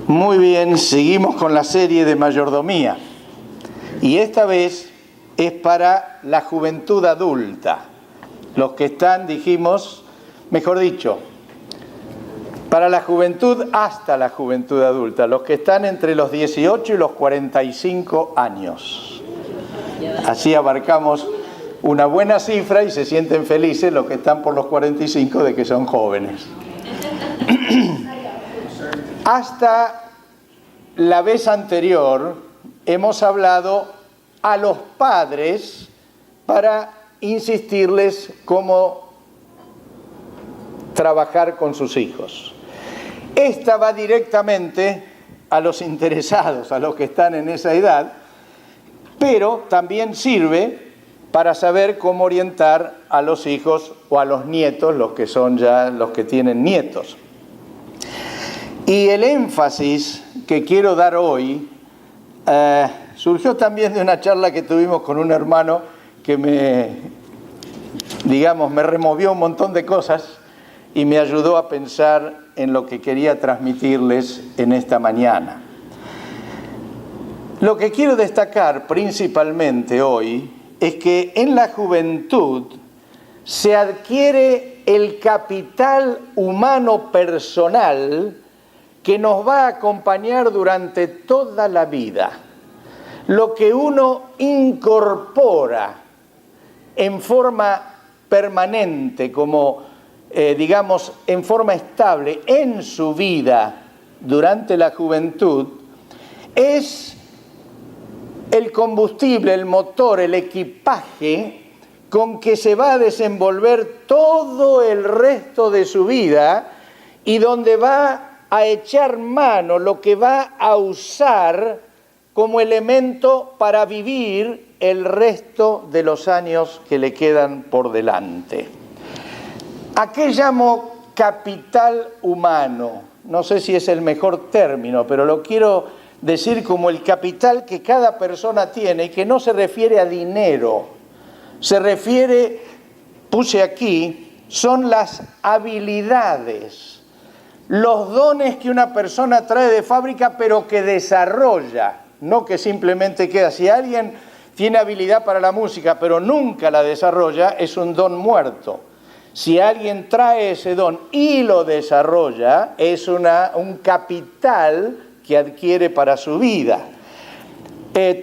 Muy bien, seguimos con la serie de mayordomía. Y esta vez es para la juventud adulta. Los que están, dijimos, mejor dicho, para la juventud hasta la juventud adulta. Los que están entre los 18 y los 45 años. Así abarcamos una buena cifra y se sienten felices los que están por los 45 de que son jóvenes. Hasta la vez anterior hemos hablado a los padres para insistirles cómo trabajar con sus hijos. Esta va directamente a los interesados, a los que están en esa edad, pero también sirve para saber cómo orientar a los hijos o a los nietos, los que son ya los que tienen nietos. Y el énfasis que quiero dar hoy surgió también de una charla que tuvimos con un hermano que me removió un montón de cosas y me ayudó a pensar en lo que quería transmitirles en esta mañana. Lo que quiero destacar principalmente hoy es que en la juventud se adquiere el capital humano personal que nos va a acompañar durante toda la vida. Lo que uno incorpora en forma permanente, como en forma estable en su vida durante la juventud, es el combustible, el motor, el equipaje con que se va a desenvolver todo el resto de su vida y donde va a echar mano, lo que va a usar como elemento para vivir el resto de los años que le quedan por delante. ¿A qué llamo capital humano? No sé si es el mejor término, pero lo quiero decir como el capital que cada persona tiene y que no se refiere a dinero. Se refiere, puse aquí, son las habilidades, los dones que una persona trae de fábrica, pero que desarrolla, no que simplemente queda. Si alguien tiene habilidad para la música, pero nunca la desarrolla, es un don muerto. Si alguien trae ese don y lo desarrolla, es un capital que adquiere para su vida.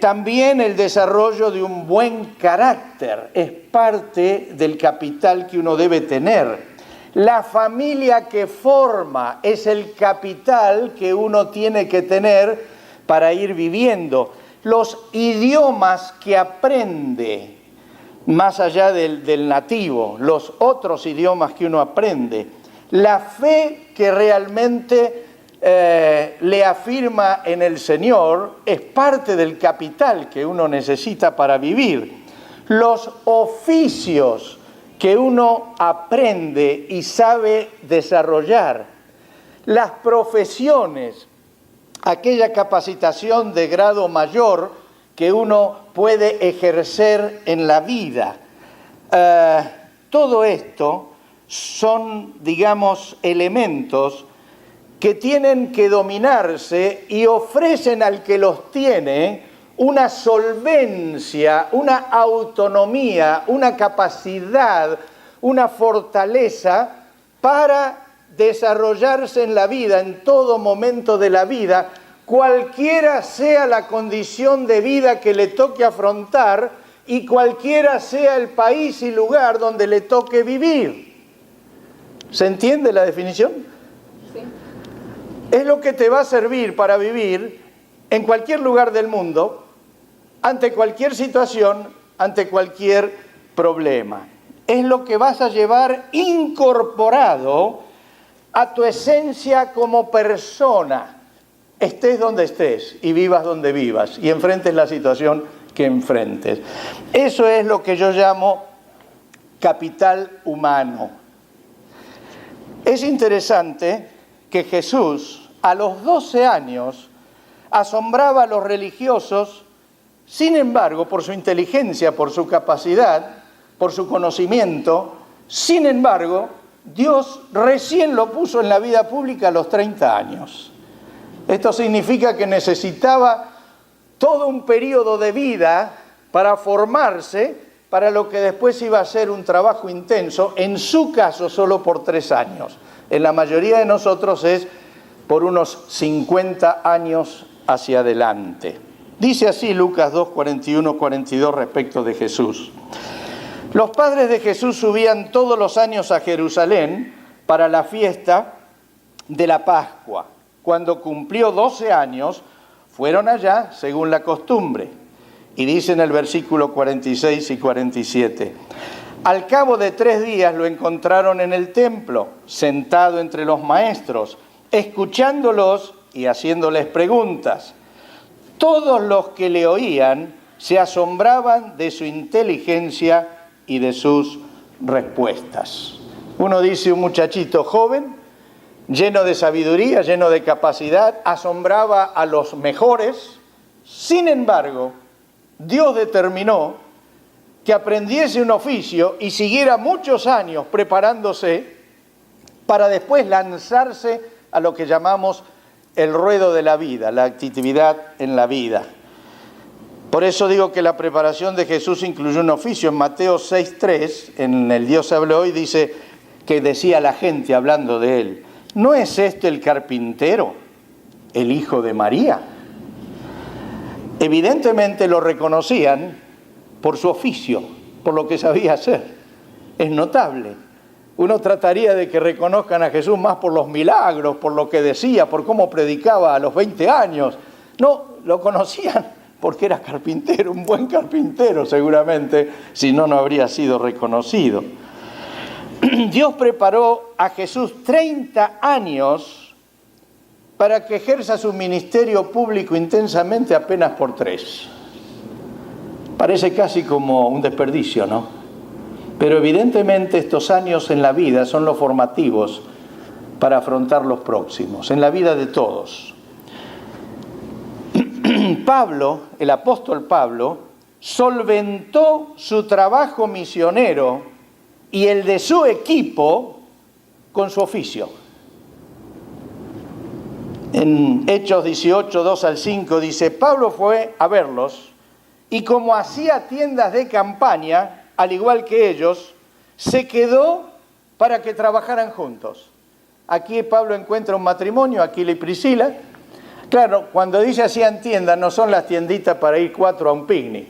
También el desarrollo de un buen carácter es parte del capital que uno debe tener. La familia que forma es el capital que uno tiene que tener para ir viviendo. Los idiomas que aprende, más allá del nativo, los otros idiomas que uno aprende, la fe que realmente le afirma en el Señor es parte del capital que uno necesita para vivir. Los oficios que uno aprende y sabe desarrollar, las profesiones, aquella capacitación de grado mayor que uno puede ejercer en la vida. Todo esto son, elementos que tienen que dominarse y ofrecen al que los tiene una solvencia, una autonomía, una capacidad, una fortaleza para desarrollarse en la vida, en todo momento de la vida, cualquiera sea la condición de vida que le toque afrontar y cualquiera sea el país y lugar donde le toque vivir. ¿Se entiende la definición? Sí. Es lo que te va a servir para vivir en cualquier lugar del mundo, ante cualquier situación, ante cualquier problema. Es lo que vas a llevar incorporado a tu esencia como persona, estés donde estés y vivas donde vivas y enfrentes la situación que enfrentes. Eso es lo que yo llamo capital humano. Es interesante que Jesús, a los 12 años, asombraba a los religiosos. Sin embargo, por su inteligencia, por su capacidad, por su conocimiento, sin embargo, Dios recién lo puso en la vida pública a los 30 años. Esto significa que necesitaba todo un periodo de vida para formarse para lo que después iba a ser un trabajo intenso, en su caso solo por 3 años. En la mayoría de nosotros es por unos 50 años hacia adelante. Dice así Lucas 2, 41, 42 respecto de Jesús. Los padres de Jesús subían todos los años a Jerusalén para la fiesta de la Pascua. Cuando cumplió 12 años, fueron allá según la costumbre. Y dice en el versículo 46 y 47, al cabo de 3 días lo encontraron en el templo, sentado entre los maestros, escuchándolos y haciéndoles preguntas. Todos los que le oían se asombraban de su inteligencia y de sus respuestas. Uno dice, un muchachito joven, lleno de sabiduría, lleno de capacidad, asombraba a los mejores. Sin embargo, Dios determinó que aprendiese un oficio y siguiera muchos años preparándose para después lanzarse a lo que llamamos el ruedo de la vida, la actividad en la vida. Por eso digo que la preparación de Jesús incluyó un oficio. En Mateo 6:3, en el Dios habló hoy, dice que decía la gente hablando de él, ¿no es este el carpintero, el hijo de María? Evidentemente lo reconocían por su oficio, por lo que sabía hacer. Es notable. Uno trataría de que reconozcan a Jesús más por los milagros, por lo que decía, por cómo predicaba a los 20 años. No, lo conocían porque era carpintero, un buen carpintero seguramente, si no, no habría sido reconocido. Dios preparó a Jesús 30 años para que ejerza su ministerio público intensamente apenas por 3. Parece casi como un desperdicio, ¿no? Pero evidentemente estos años en la vida son los formativos para afrontar los próximos, en la vida de todos. Pablo, el apóstol Pablo, solventó su trabajo misionero y el de su equipo con su oficio. En Hechos 18, 2 al 5 dice, Pablo fue a verlos y como hacía tiendas de campaña, al igual que ellos, se quedó para que trabajaran juntos. Aquí Pablo encuentra un matrimonio, Aquila y Priscila. Claro, cuando dice hacían tiendas, no son las tienditas para ir 4 a un picnic.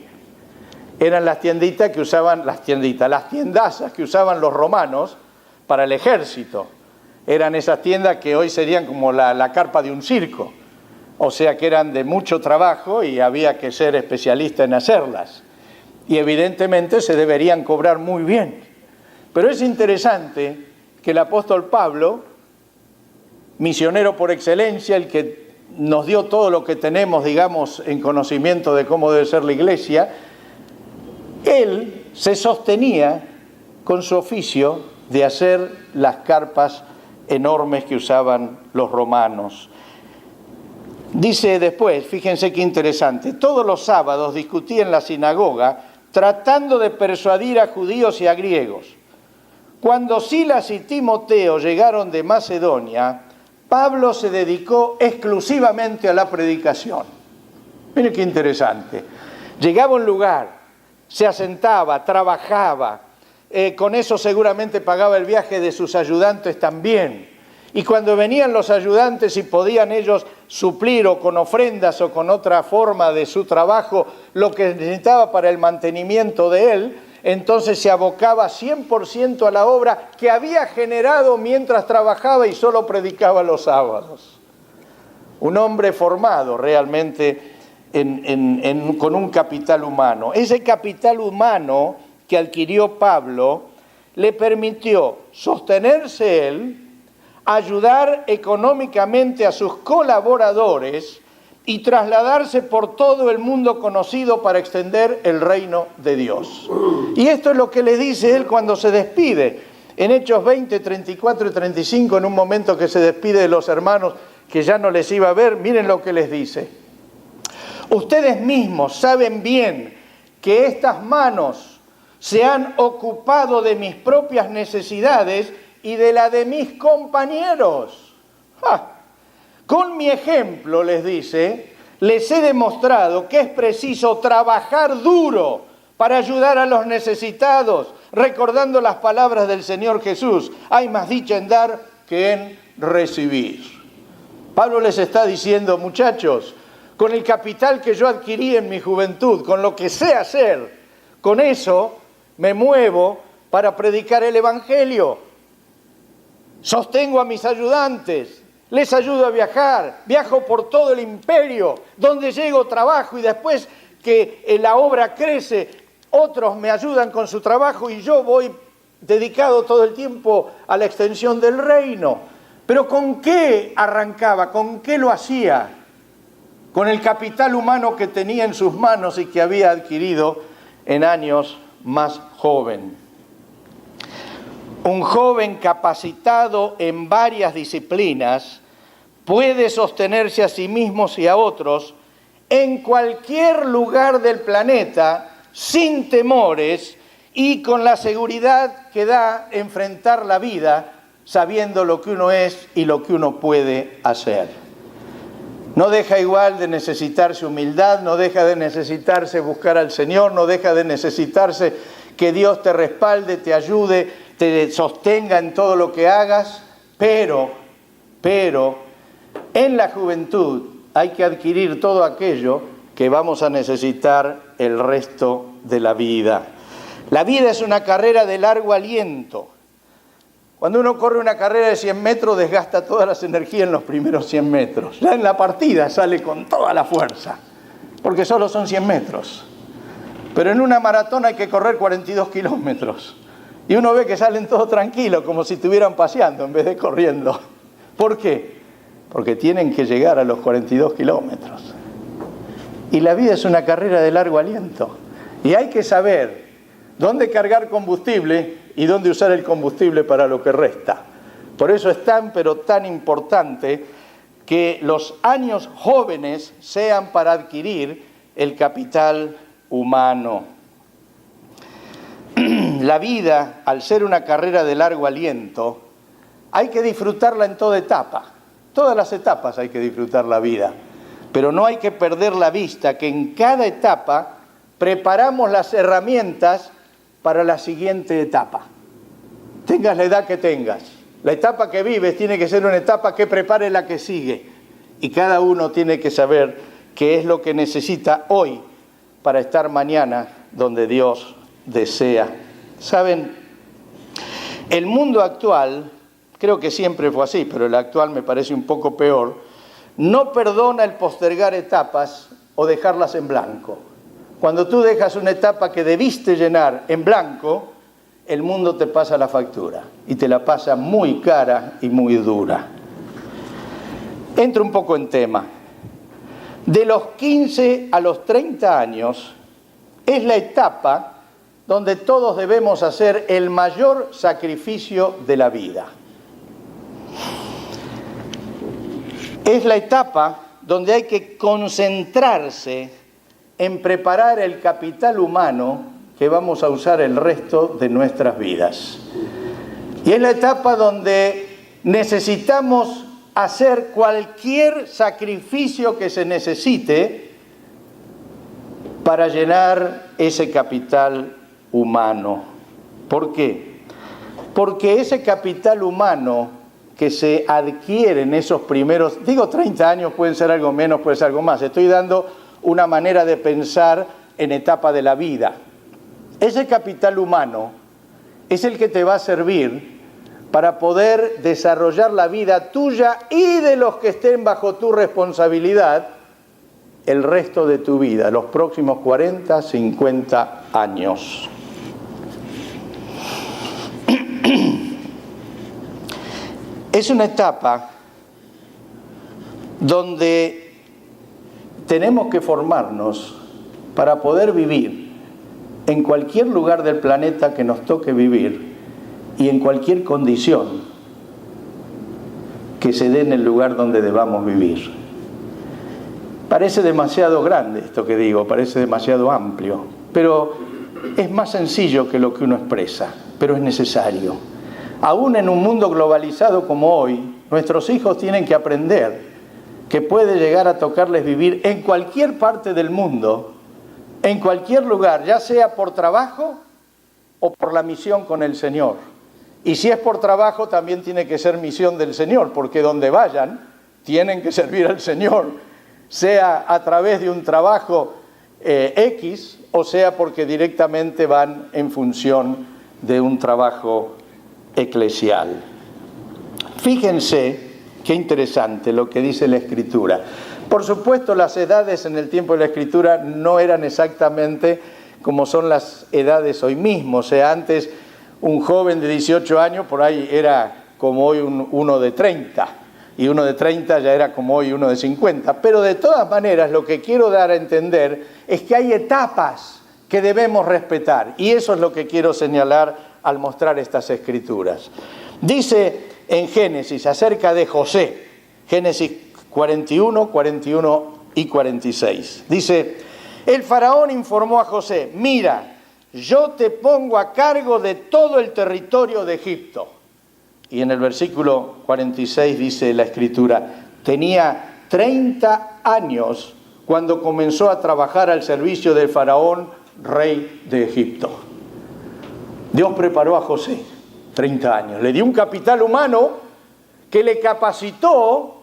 Eran las tienditas que usaban, las tiendazas que usaban los romanos para el ejército. Eran esas tiendas que hoy serían como la carpa de un circo. O sea que eran de mucho trabajo y había que ser especialista en hacerlas. Y evidentemente se deberían cobrar muy bien. Pero es interesante que el apóstol Pablo, misionero por excelencia, el que nos dio todo lo que tenemos, digamos, en conocimiento de cómo debe ser la iglesia, él se sostenía con su oficio de hacer las carpas enormes que usaban los romanos. Dice después, fíjense qué interesante, todos los sábados discutía en la sinagoga tratando de persuadir a judíos y a griegos. Cuando Silas y Timoteo llegaron de Macedonia, Pablo se dedicó exclusivamente a la predicación. Miren qué interesante. Llegaba a un lugar, se asentaba, trabajaba, con eso seguramente pagaba el viaje de sus ayudantes también. Y cuando venían los ayudantes y podían ellos suplir o con ofrendas o con otra forma de su trabajo lo que necesitaba para el mantenimiento de él, entonces se abocaba 100% a la obra que había generado mientras trabajaba y solo predicaba los sábados. Un hombre formado realmente con un capital humano. Ese capital humano que adquirió Pablo le permitió sostenerse él, ayudar económicamente a sus colaboradores y trasladarse por todo el mundo conocido para extender el reino de Dios. Y esto es lo que le dice él cuando se despide. En Hechos 20, 34 y 35, en un momento que se despide de los hermanos que ya no les iba a ver, miren lo que les dice. Ustedes mismos saben bien que estas manos se han ocupado de mis propias necesidades y de la de mis compañeros. Con mi ejemplo, les dice, les he demostrado que es preciso trabajar duro para ayudar a los necesitados, recordando las palabras del Señor Jesús. Hay más dicha en dar que en recibir. Pablo les está diciendo, muchachos, con el capital que yo adquirí en mi juventud, con lo que sé hacer, con eso me muevo para predicar el Evangelio. Sostengo a mis ayudantes, les ayudo a viajar, viajo por todo el imperio, donde llego trabajo y después que la obra crece, otros me ayudan con su trabajo y yo voy dedicado todo el tiempo a la extensión del reino. Pero ¿con qué arrancaba? ¿Con qué lo hacía? Con el capital humano que tenía en sus manos y que había adquirido en años más joven. Un joven capacitado en varias disciplinas puede sostenerse a sí mismo y a otros en cualquier lugar del planeta sin temores y con la seguridad que da enfrentar la vida sabiendo lo que uno es y lo que uno puede hacer. No deja igual de necesitarse humildad, no deja de necesitarse buscar al Señor, no deja de necesitarse que Dios te respalde, te ayude, te sostenga en todo lo que hagas, pero en la juventud hay que adquirir todo aquello que vamos a necesitar el resto de la vida. La vida es una carrera de largo aliento. Cuando uno corre una carrera de 100 metros, desgasta todas las energías en los primeros 100 metros. Ya en la partida sale con toda la fuerza, porque solo son 100 metros. Pero en una maratón hay que correr 42 kilómetros. Y uno ve que salen todos tranquilos, como si estuvieran paseando en vez de corriendo. ¿Por qué? Porque tienen que llegar a los 42 kilómetros. Y la vida es una carrera de largo aliento. Y hay que saber dónde cargar combustible y dónde usar el combustible para lo que resta. Por eso es tan, pero tan importante que los años jóvenes sean para adquirir el capital humano. La vida, al ser una carrera de largo aliento, hay que disfrutarla en toda etapa. Todas las etapas hay que disfrutar la vida. Pero no hay que perder la vista que en cada etapa preparamos las herramientas para la siguiente etapa. Tengas la edad que tengas. La etapa que vives tiene que ser una etapa que prepare la que sigue. Y cada uno tiene que saber qué es lo que necesita hoy para estar mañana donde Dios desea. ¿Saben? El mundo actual, creo que siempre fue así, pero el actual me parece un poco peor, no perdona el postergar etapas o dejarlas en blanco. Cuando tú dejas una etapa que debiste llenar en blanco, el mundo te pasa la factura y te la pasa muy cara y muy dura. Entro un poco en tema. De los 15 a los 30 años es la etapa donde todos debemos hacer el mayor sacrificio de la vida. Es la etapa donde hay que concentrarse en preparar el capital humano que vamos a usar el resto de nuestras vidas. Y es la etapa donde necesitamos hacer cualquier sacrificio que se necesite para llenar ese capital humano. ¿Por qué? Porque ese capital humano que se adquiere en esos primeros, 30 años, pueden ser algo menos, puede ser algo más. Estoy dando una manera de pensar en etapa de la vida. Ese capital humano es el que te va a servir para poder desarrollar la vida tuya y de los que estén bajo tu responsabilidad el resto de tu vida, los próximos 40, 50 años. Es una etapa donde tenemos que formarnos para poder vivir en cualquier lugar del planeta que nos toque vivir y en cualquier condición que se dé en el lugar donde debamos vivir. Parece demasiado grande esto que digo, parece demasiado amplio, pero es más sencillo que lo que uno expresa, pero es necesario. Aún en un mundo globalizado como hoy, nuestros hijos tienen que aprender que puede llegar a tocarles vivir en cualquier parte del mundo, en cualquier lugar, ya sea por trabajo o por la misión con el Señor. Y si es por trabajo, también tiene que ser misión del Señor, porque donde vayan, tienen que servir al Señor, sea a través de un trabajo X, o sea porque directamente van en función de un trabajo eclesial. Fíjense qué interesante lo que dice la Escritura. Por supuesto, las edades en el tiempo de la Escritura no eran exactamente como son las edades hoy mismo. O sea, antes un joven de 18 años por ahí era como hoy uno de 30, y uno de 30 ya era como hoy uno de 50. Pero de todas maneras, lo que quiero dar a entender es que hay etapas que debemos respetar, y eso es lo que quiero señalar al mostrar estas Escrituras. Dice en Génesis acerca de José, Génesis 41, 41 y 46. Dice, el faraón informó a José, mira, yo te pongo a cargo de todo el territorio de Egipto. Y en el versículo 46 dice la Escritura, tenía 30 años cuando comenzó a trabajar al servicio del faraón, rey de Egipto. Dios preparó a José, 30 años. Le dio un capital humano que le capacitó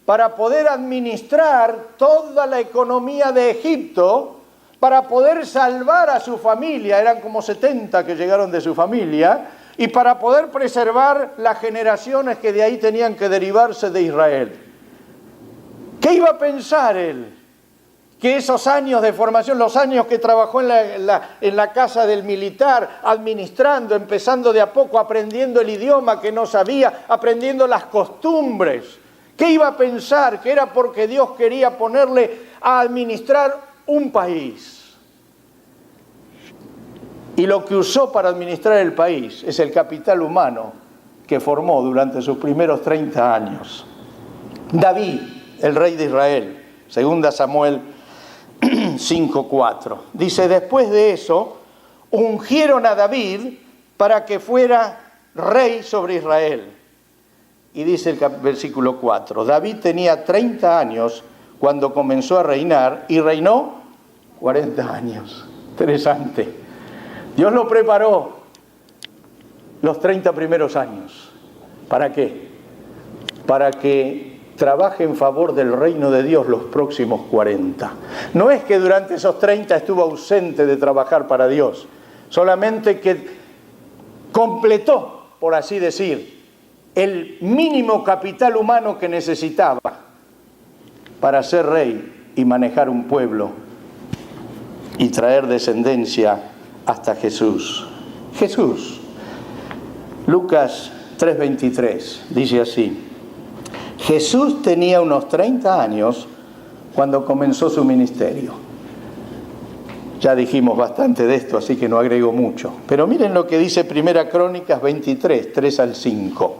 para poder administrar toda la economía de Egipto, para poder salvar a su familia, eran como 70 que llegaron de su familia, y para poder preservar las generaciones que de ahí tenían que derivarse de Israel. ¿Qué iba a pensar él? Que esos años de formación, los años que trabajó en la casa del militar, administrando, empezando de a poco, aprendiendo el idioma que no sabía, aprendiendo las costumbres, ¿qué iba a pensar? Que era porque Dios quería ponerle a administrar un país. Y lo que usó para administrar el país es el capital humano que formó durante sus primeros 30 años. David, el rey de Israel, 2 Samuel 5:4. Dice, después de eso, ungieron a David para que fuera rey sobre Israel. Y dice el versículo 4, David tenía 30 años cuando comenzó a reinar y reinó 40 años. Interesante. Dios lo preparó los 30 primeros años. ¿Para qué? Para que trabaje en favor del reino de Dios los próximos 40. No es que durante esos 30 estuvo ausente de trabajar para Dios, solamente que completó, por así decir, el mínimo capital humano que necesitaba para ser rey y manejar un pueblo y traer descendencia hasta Jesús. Jesús. Lucas 3:23 dice así, Jesús tenía unos 30 años cuando comenzó su ministerio. Ya dijimos bastante de esto, así que no agrego mucho. Pero miren lo que dice 1 Crónicas 23, 3 al 5.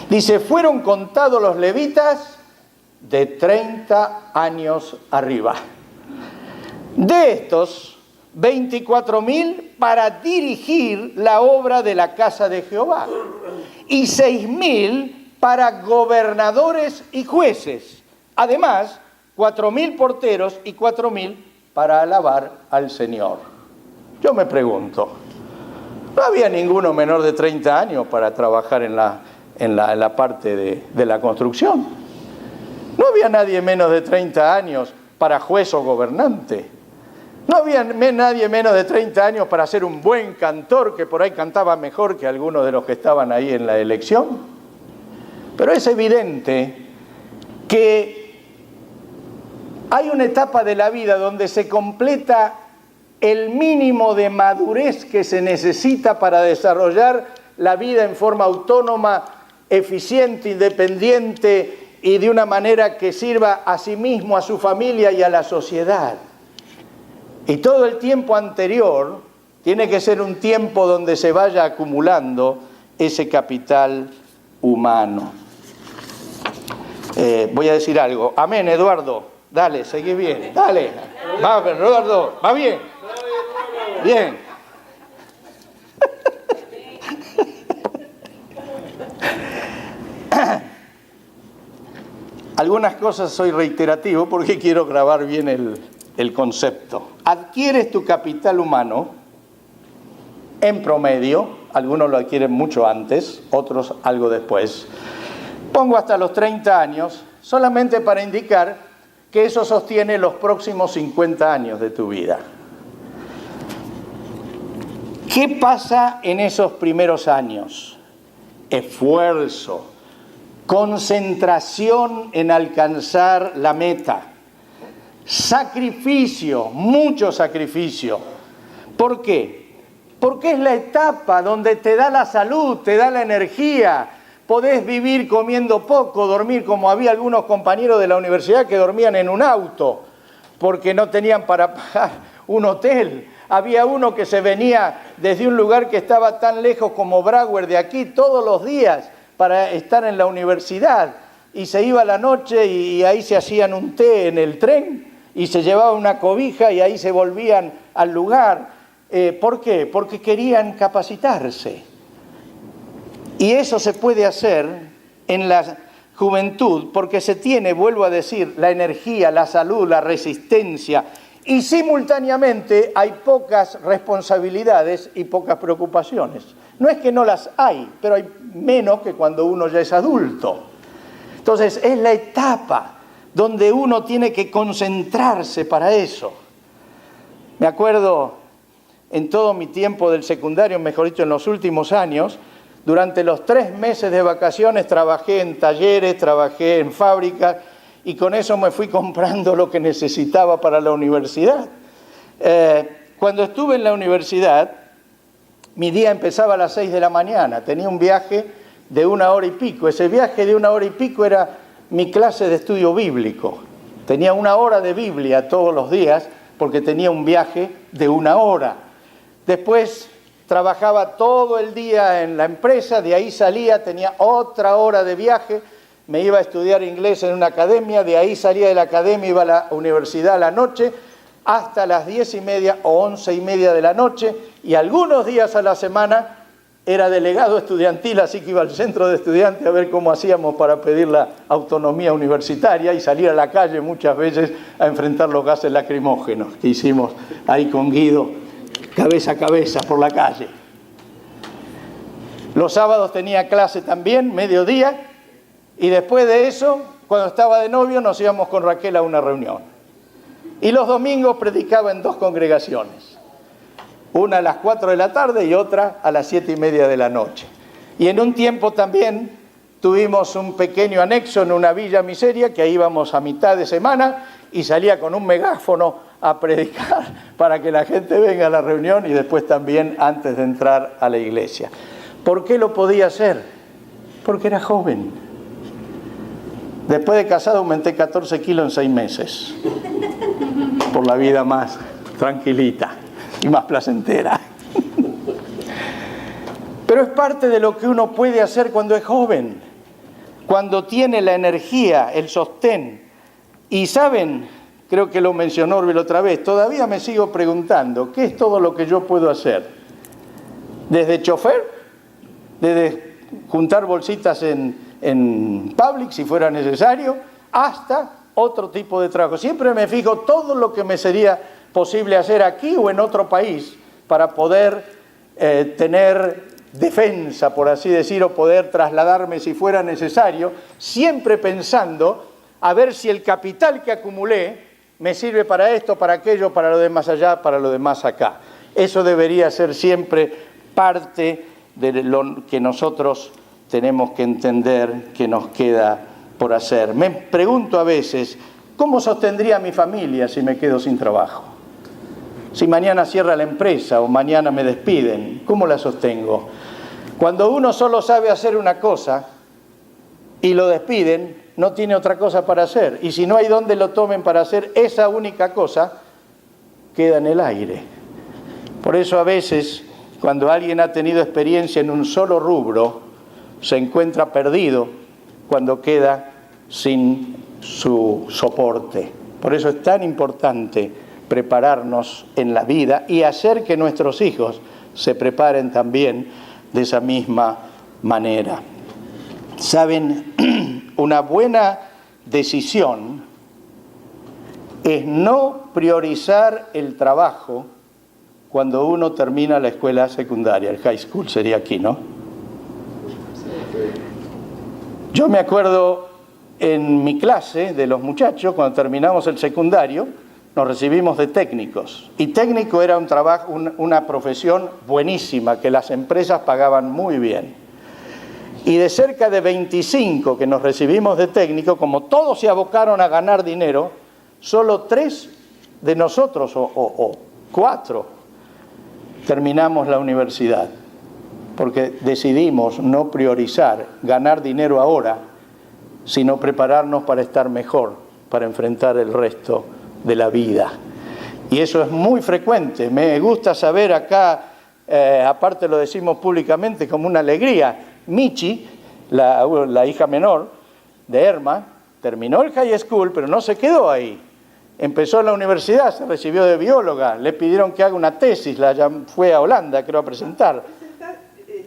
Dice, fueron contados los levitas de 30 años arriba. De estos, 24.000 para dirigir la obra de la casa de Jehová y 6.000 para gobernadores y jueces. Además, 4.000 porteros y 4.000 para alabar al Señor. Yo me pregunto, ¿no había ninguno menor de 30 años para trabajar en la parte de la construcción? ¿No había nadie menos de 30 años para juez o gobernante? ¿No había nadie menos de 30 años para ser un buen cantor que por ahí cantaba mejor que algunos de los que estaban ahí en la elección? Pero es evidente que hay una etapa de la vida donde se completa el mínimo de madurez que se necesita para desarrollar la vida en forma autónoma, eficiente, independiente y de una manera que sirva a sí mismo, a su familia y a la sociedad. Y todo el tiempo anterior tiene que ser un tiempo donde se vaya acumulando ese capital humano. Voy a decir algo. Amén, Eduardo. Dale, seguí bien. Dale. Va, Eduardo. Va bien. Bien. algunas cosas soy reiterativo porque quiero grabar bien el concepto. Adquieres tu capital humano en promedio, algunos lo adquieren mucho antes, otros algo después. Pongo hasta los 30 años, solamente para indicar que eso sostiene los próximos 50 años de tu vida. ¿Qué pasa en esos primeros años? Esfuerzo, concentración en alcanzar la meta, sacrificio, mucho sacrificio. ¿Por qué? Porque es la etapa donde te da la salud, te da la energía. Podés vivir comiendo poco, dormir como había algunos compañeros de la universidad que dormían en un auto porque no tenían para pagar un hotel. Había uno que se venía desde un lugar que estaba tan lejos como Broward de aquí todos los días para estar en la universidad y se iba a la noche y ahí se hacían un té en el tren y se llevaba una cobija y ahí se volvían al lugar. ¿Por qué? Porque querían capacitarse. Y eso se puede hacer en la juventud porque se tiene, vuelvo a decir, la energía, la salud, la resistencia y simultáneamente hay pocas responsabilidades y pocas preocupaciones. No es que no las hay, pero hay menos que cuando uno ya es adulto. Entonces es la etapa donde uno tiene que concentrarse para eso. Me acuerdo en todo mi tiempo del secundario, mejor dicho, en los últimos años, durante los 3 meses de vacaciones trabajé en talleres, trabajé en fábricas y con eso me fui comprando lo que necesitaba para la universidad. Cuando estuve en la universidad, mi día empezaba a las 6 de la mañana, tenía un viaje de 1 hora y pico. Ese viaje de 1 hora y pico era mi clase de estudio bíblico. Tenía 1 hora de Biblia todos los días porque tenía un viaje de 1 hora. Después trabajaba todo el día en la empresa, de ahí salía, tenía otra hora de viaje, me iba a estudiar inglés en una academia, de ahí salía de la academia, iba a la universidad a la noche, hasta las 10:30 o 11:30 de la noche, y algunos días a la semana era delegado estudiantil, así que iba al centro de estudiantes a ver cómo hacíamos para pedir la autonomía universitaria y salir a la calle muchas veces a enfrentar los gases lacrimógenos que hicimos ahí con Guido, cabeza a cabeza por la calle. Los sábados tenía clase también, mediodía, y después de eso, cuando estaba de novio, nos íbamos con Raquel a una reunión. Y los domingos predicaba en 2 congregaciones, una a las 4 de la tarde y otra a las 7:30 de la noche. Y en un tiempo también tuvimos un pequeño anexo en una villa miseria que íbamos a mitad de semana y salía con un megáfono a predicar para que la gente venga a la reunión y después también antes de entrar a la iglesia. ¿Por qué lo podía hacer? Porque era joven. Después de casado aumenté 14 kilos en 6 meses. Por la vida más tranquilita y más placentera. Pero es parte de lo que uno puede hacer cuando es joven, cuando tiene la energía, el sostén. Y saben, creo que lo mencionó Orville otra vez, todavía me sigo preguntando, ¿qué es todo lo que yo puedo hacer? Desde chofer, desde juntar bolsitas en Publix si fuera necesario, hasta otro tipo de trabajo. Siempre me fijo todo lo que me sería posible hacer aquí o en otro país para poder tener defensa, por así decir, o poder trasladarme si fuera necesario, siempre pensando a ver si el capital que acumulé me sirve para esto, para aquello, para lo de más allá, para lo de más acá. Eso debería ser siempre parte de lo que nosotros tenemos que entender que nos queda por hacer. Me pregunto a veces, ¿cómo sostendría mi familia si me quedo sin trabajo? Si mañana cierra la empresa o mañana me despiden, ¿cómo la sostengo? Cuando uno solo sabe hacer una cosa y lo despiden, no tiene otra cosa para hacer. Y si no hay donde lo tomen para hacer esa única cosa, queda en el aire. Por eso a veces, cuando alguien ha tenido experiencia en un solo rubro, se encuentra perdido cuando queda sin su soporte. Por eso es tan importante prepararnos en la vida y hacer que nuestros hijos se preparen también de esa misma manera. Saben, una buena decisión es no priorizar el trabajo cuando uno termina la escuela secundaria. El high school sería aquí, ¿no? Yo me acuerdo en mi clase de los muchachos, cuando terminamos el secundario, nos recibimos de técnicos. Y técnico era un trabajo, una profesión buenísima, que las empresas pagaban muy bien. Y de cerca de 25 que nos recibimos de técnico, como todos se abocaron a ganar dinero, solo 3 de nosotros, o 4, terminamos la universidad. Porque decidimos no priorizar ganar dinero ahora, sino prepararnos para estar mejor, para enfrentar el resto de la vida. Y eso es muy frecuente. Me gusta saber acá, aparte lo decimos públicamente como una alegría, Michi, la hija menor de Erma, terminó el high school, pero no se quedó ahí. Empezó en la universidad, se recibió de bióloga, le pidieron que haga una tesis, fue a Holanda, creo, a presentar.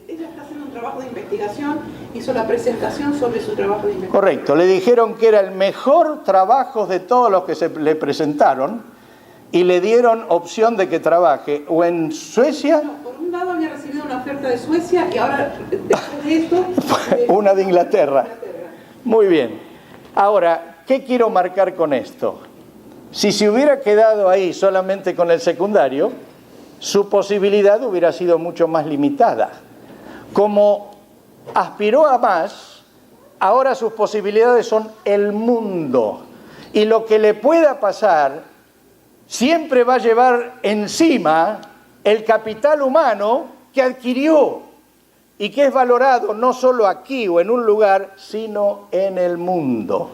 Ella está haciendo un trabajo de investigación, hizo la presentación sobre su trabajo de investigación. Correcto, le dijeron que era el mejor trabajo de todos los que se le presentaron y le dieron opción de que trabaje o en Suecia. No, por un lado había recibido una oferta de Suecia y ahora, después de esto... una de Inglaterra. Muy bien. Ahora, ¿qué quiero marcar con esto? Si se hubiera quedado ahí solamente con el secundario, su posibilidad hubiera sido mucho más limitada. Como aspiró a más, ahora sus posibilidades son el mundo. Y lo que le pueda pasar siempre va a llevar encima el capital humano que adquirió y que es valorado no solo aquí o en un lugar, sino en el mundo.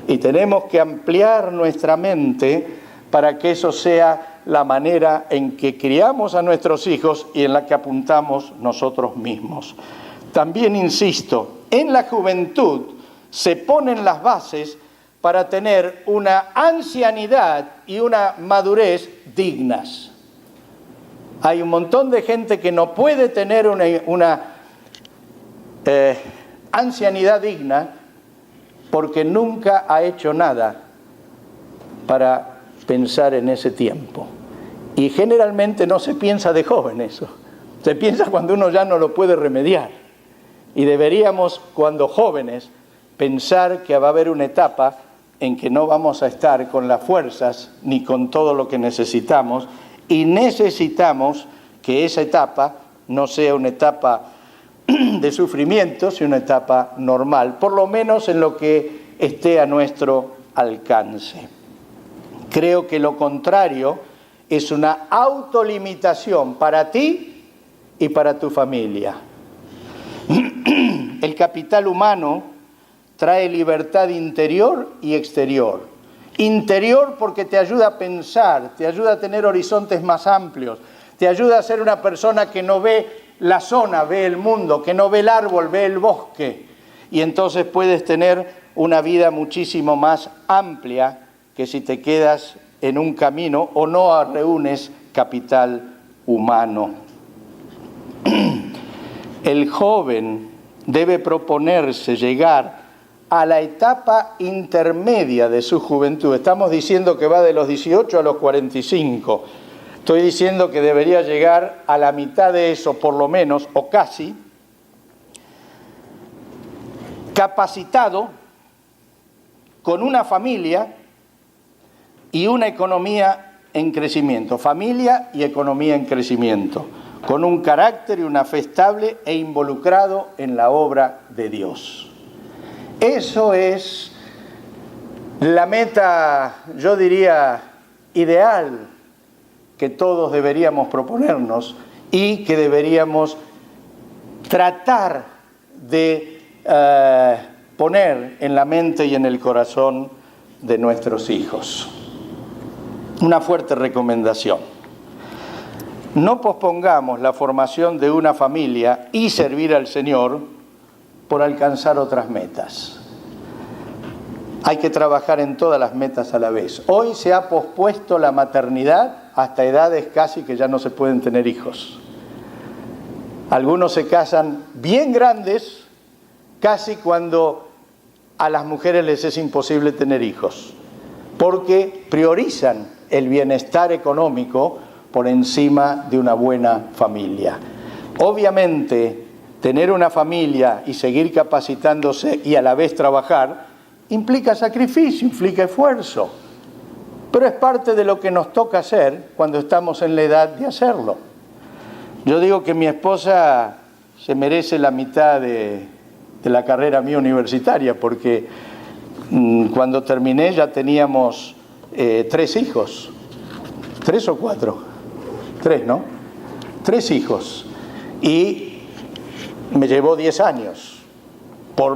Y tenemos que ampliar nuestra mente para que eso sea la manera en que criamos a nuestros hijos y en la que apuntamos nosotros mismos. También insisto, en la juventud se ponen las bases para tener una ancianidad y una madurez dignas. Hay un montón de gente que no puede tener una ancianidad digna porque nunca ha hecho nada para pensar en ese tiempo. Y generalmente no se piensa de joven eso. Se piensa cuando uno ya no lo puede remediar. Y deberíamos, cuando jóvenes, pensar que va a haber una etapa en que no vamos a estar con las fuerzas ni con todo lo que necesitamos, y necesitamos que esa etapa no sea una etapa de sufrimiento, sino una etapa normal, por lo menos en lo que esté a nuestro alcance. Creo que lo contrario es una autolimitación para ti y para tu familia. El capital humano trae libertad interior y exterior. Interior porque te ayuda a pensar, te ayuda a tener horizontes más amplios, te ayuda a ser una persona que no ve la zona, ve el mundo, que no ve el árbol, ve el bosque. Y entonces puedes tener una vida muchísimo más amplia que si te quedas en un camino o no reúnes capital humano. El joven debe proponerse llegar a la etapa intermedia de su juventud. Estamos diciendo que va de los 18 a los 45. Estoy diciendo que debería llegar a la mitad de eso, por lo menos, o casi, capacitado, con una familia y una economía en crecimiento. Familia y economía en crecimiento, con un carácter y una fe estable e involucrado en la obra de Dios. Eso es la meta, yo diría, ideal que todos deberíamos proponernos y que deberíamos tratar de poner en la mente y en el corazón de nuestros hijos. Una fuerte recomendación. No pospongamos la formación de una familia y servir al Señor por alcanzar otras metas. Hay que trabajar en todas las metas a la vez. Hoy se ha pospuesto la maternidad hasta edades casi que ya no se pueden tener hijos. Algunos se casan bien grandes, casi cuando a las mujeres les es imposible tener hijos, porque priorizan el bienestar económico por encima de una buena familia. Obviamente, tener una familia y seguir capacitándose y a la vez trabajar implica sacrificio, implica esfuerzo, pero es parte de lo que nos toca hacer cuando estamos en la edad de hacerlo. Yo digo que mi esposa se merece la mitad de la carrera mía universitaria, porque cuando terminé ya teníamos 3 hijos. 3 o 4. 3, ¿no? 3 hijos. Y me llevó 10 años,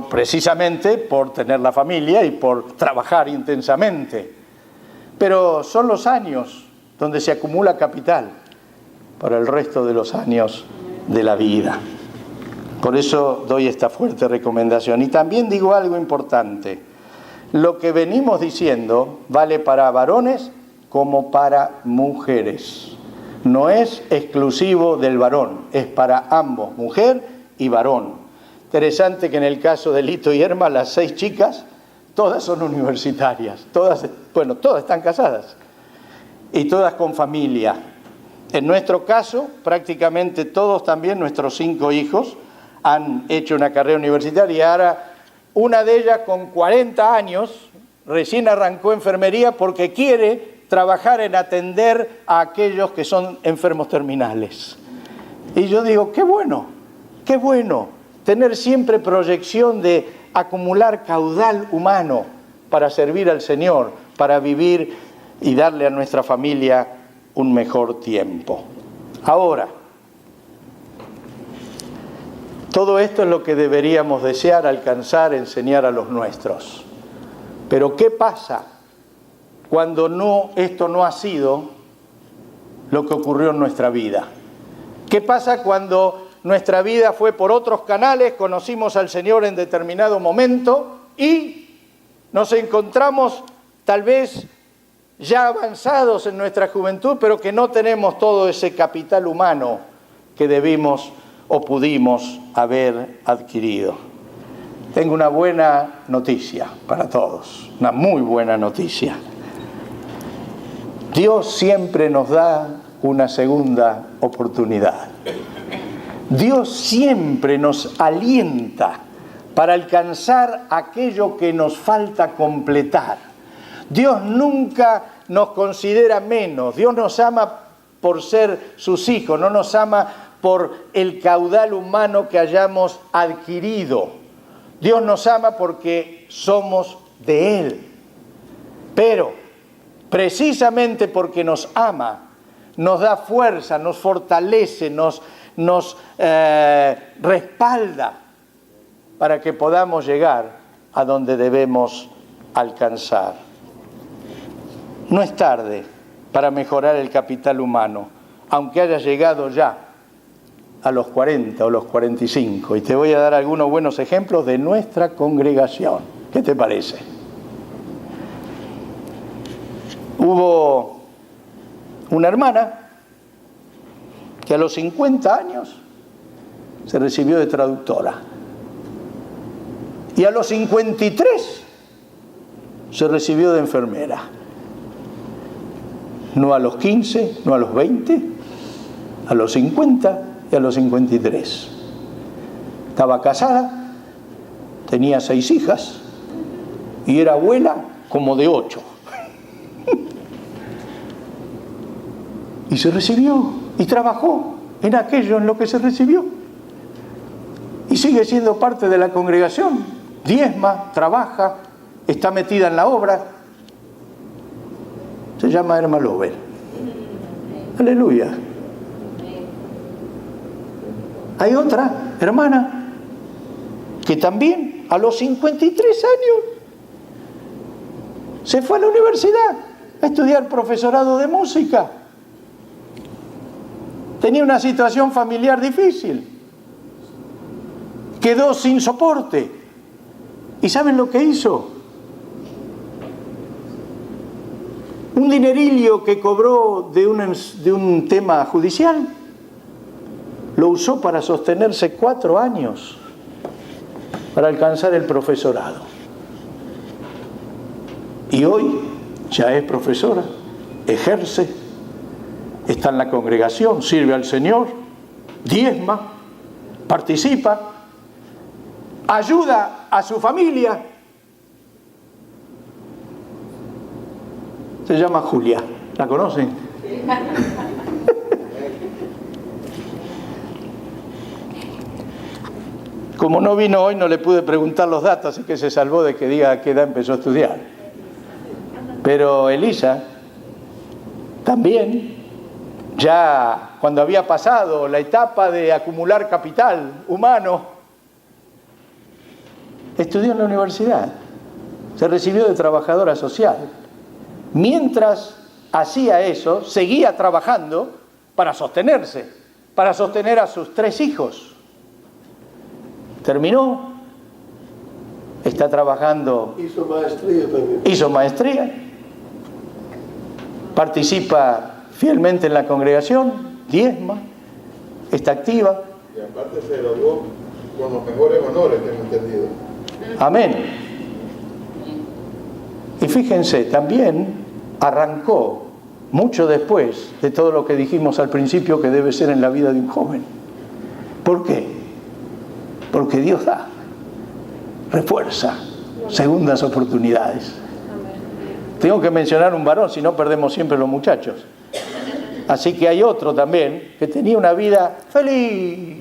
precisamente por tener la familia y por trabajar intensamente. Pero son los años donde se acumula capital para el resto de los años de la vida. Por eso doy esta fuerte recomendación. Y también digo algo importante. Lo que venimos diciendo vale para varones como para mujeres. No es exclusivo del varón, es para ambos, mujer y varón. Interesante que en el caso de Lito y Irma, las 6 chicas, todas son universitarias, todas están casadas y todas con familia. En nuestro caso, prácticamente todos también, nuestros 5 hijos, han hecho una carrera universitaria y ahora una de ellas con 40 años recién arrancó enfermería porque quiere trabajar en atender a aquellos que son enfermos terminales. Y yo digo, qué bueno tener siempre proyección de acumular caudal humano para servir al Señor, para vivir y darle a nuestra familia un mejor tiempo. Ahora, todo esto es lo que deberíamos desear, alcanzar, enseñar a los nuestros. Pero ¿qué pasa cuando esto no ha sido lo que ocurrió en nuestra vida? ¿Qué pasa cuando nuestra vida fue por otros canales, conocimos al Señor en determinado momento y nos encontramos tal vez ya avanzados en nuestra juventud, pero que no tenemos todo ese capital humano que debimos o pudimos haber adquirido? Tengo una buena noticia para todos, una muy buena noticia. Dios siempre nos da una segunda oportunidad. Dios siempre nos alienta para alcanzar aquello que nos falta completar. Dios nunca nos considera menos. Dios nos ama por ser sus hijos, no nos ama por el caudal humano que hayamos adquirido. Dios nos ama porque somos de Él. Pero precisamente porque nos ama, nos da fuerza, nos fortalece, nos respalda para que podamos llegar a donde debemos alcanzar. No es tarde para mejorar el capital humano, aunque hayas llegado ya a los 40 o los 45. Y te voy a dar algunos buenos ejemplos de nuestra congregación. ¿Qué te parece? Hubo una hermana que a los 50 años se recibió de traductora. Y a los 53 se recibió de enfermera. No a los 15, no a los 20, a los 50 y a los 53. Estaba casada, tenía 6 hijas y era abuela como de 8. Y se recibió y trabajó en aquello en lo que se recibió. Y sigue siendo parte de la congregación. Diezma, trabaja, está metida en la obra. Se llama Irma Lover. Aleluya. Hay otra hermana que también a los 53 años se fue a la universidad a estudiar profesorado de música. Tenía una situación familiar difícil. Quedó sin soporte. ¿Y saben lo que hizo? Un dinerillo que cobró de un tema judicial lo usó para sostenerse 4 años para alcanzar el profesorado. Y hoy ya es profesora, ejerce, está en la congregación, sirve al Señor, diezma, participa, ayuda a su familia. Se llama Julia, ¿la conocen? Como no vino hoy, no le pude preguntar los datos, así que se salvó de que diga a qué edad empezó a estudiar. Pero Elisa también, ya cuando había pasado la etapa de acumular capital humano, estudió en la universidad, se recibió de trabajadora social. Mientras hacía eso, seguía trabajando para sostenerse, para sostener a sus 3 hijos. Terminó, está trabajando. Hizo maestría también. Hizo maestría, participa fielmente en la congregación, diezma, está activa. Y aparte se graduó con los mejores honores, tengo entendido. Amén. Y fíjense, también arrancó mucho después de todo lo que dijimos al principio que debe ser en la vida de un joven. ¿Por qué? Porque Dios da, refuerza, segundas oportunidades. Tengo que mencionar un varón, si no perdemos siempre los muchachos. Así que hay otro también que tenía una vida feliz.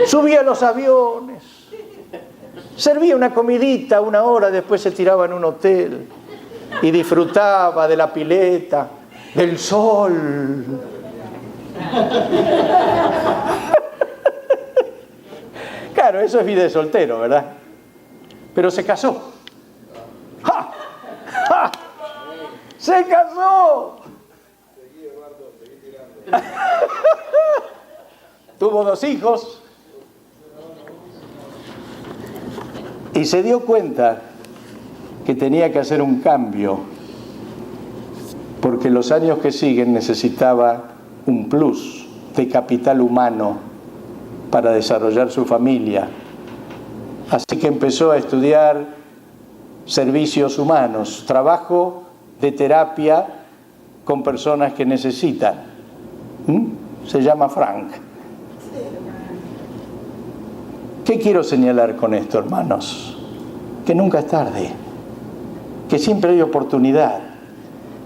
Subía a los aviones, servía una comidita 1 hora, después se tiraba en un hotel y disfrutaba de la pileta, del sol. Claro, eso es vida de soltero, ¿verdad? Pero se casó. ¡Ja! ¡Ja! ¡Se casó! Tuvo 2 hijos y se dio cuenta que tenía que hacer un cambio, porque los años que siguen necesitaba un plus de capital humano para desarrollar su familia. Así que empezó a estudiar servicios humanos, trabajo de terapia con personas que necesitan. Se llama Frank. ¿Qué quiero señalar con esto, hermanos? Que nunca es tarde, que siempre hay oportunidad.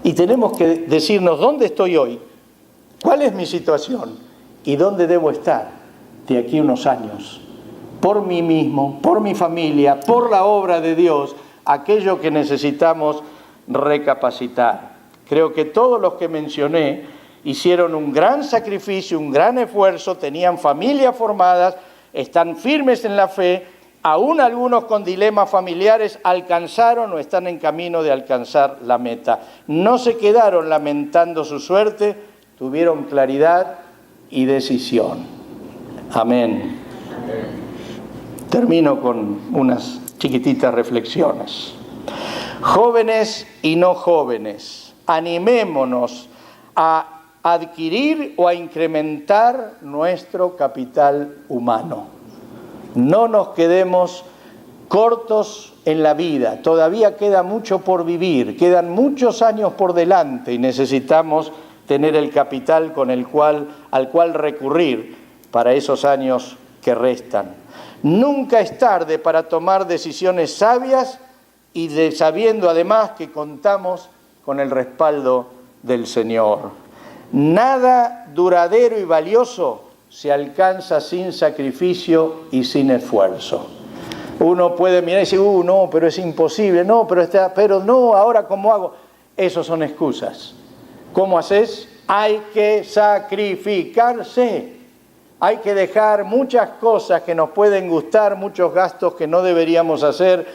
Y tenemos que decirnos dónde estoy hoy, cuál es mi situación y dónde debo estar de aquí a unos años, por mí mismo, por mi familia, por la obra de Dios, aquello que necesitamos recapacitar. Creo que todos los que mencioné hicieron un gran sacrificio, un gran esfuerzo, tenían familias formadas, están firmes en la fe, aún algunos con dilemas familiares alcanzaron o están en camino de alcanzar la meta. No se quedaron lamentando su suerte, tuvieron claridad y decisión. Amén. Termino con unas chiquititas reflexiones. Jóvenes y no jóvenes, animémonos a adquirir o a incrementar nuestro capital humano. No nos quedemos cortos en la vida, todavía queda mucho por vivir, quedan muchos años por delante y necesitamos tener el capital al cual recurrir para esos años que restan. Nunca es tarde para tomar decisiones sabias y sabiendo además que contamos con el respaldo del Señor. Nada duradero y valioso se alcanza sin sacrificio y sin esfuerzo. Uno puede mirar y decir, no, pero es imposible, no, pero no, ahora ¿cómo hago? Esos son excusas. ¿Cómo haces? Hay que sacrificarse. Hay que dejar muchas cosas que nos pueden gustar, muchos gastos que no deberíamos hacer,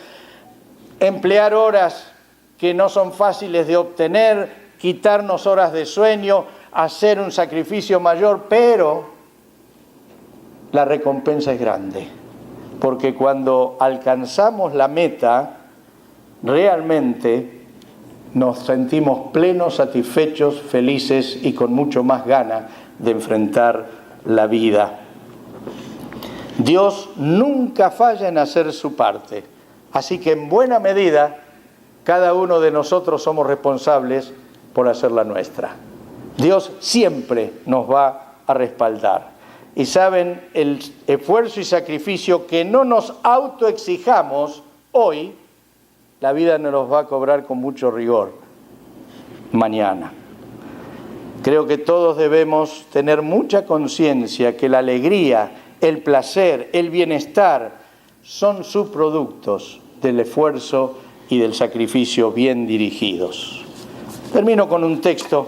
emplear horas que no son fáciles de obtener, quitarnos horas de sueño, hacer un sacrificio mayor, pero la recompensa es grande, porque cuando alcanzamos la meta, realmente nos sentimos plenos, satisfechos, felices y con mucho más ganas de enfrentar la vida. Dios nunca falla en hacer su parte, así que en buena medida cada uno de nosotros somos responsables por hacer la nuestra. Dios siempre nos va a respaldar. Y saben, el esfuerzo y sacrificio que no nos autoexijamos hoy, la vida nos los va a cobrar con mucho rigor mañana. Creo que todos debemos tener mucha conciencia que la alegría, el placer, el bienestar son subproductos del esfuerzo y del sacrificio bien dirigidos. Termino con un texto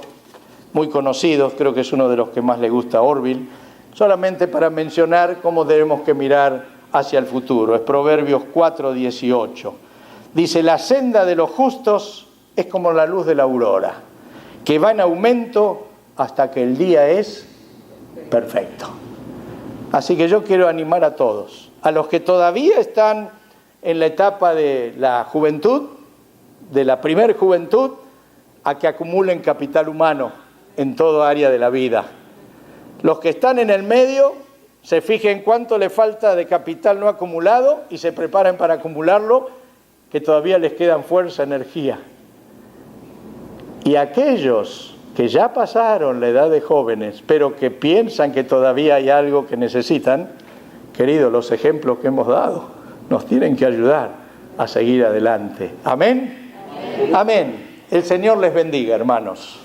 muy conocido, creo que es uno de los que más le gusta a Orville, solamente para mencionar cómo debemos que mirar hacia el futuro. Es Proverbios 4:18. Dice, la senda de los justos es como la luz de la aurora, que va en aumento hasta que el día es perfecto. Así que yo quiero animar a todos, a los que todavía están en la etapa de la juventud, de la primer juventud, a que acumulen capital humano en toda área de la vida. Los que están en el medio, se fijen cuánto le falta de capital no acumulado y se preparen para acumularlo, que todavía les quedan fuerza, energía. Y aquellos que ya pasaron la edad de jóvenes, pero que piensan que todavía hay algo que necesitan, queridos, los ejemplos que hemos dado nos tienen que ayudar a seguir adelante. ¿Amén? Amén. El Señor les bendiga, hermanos.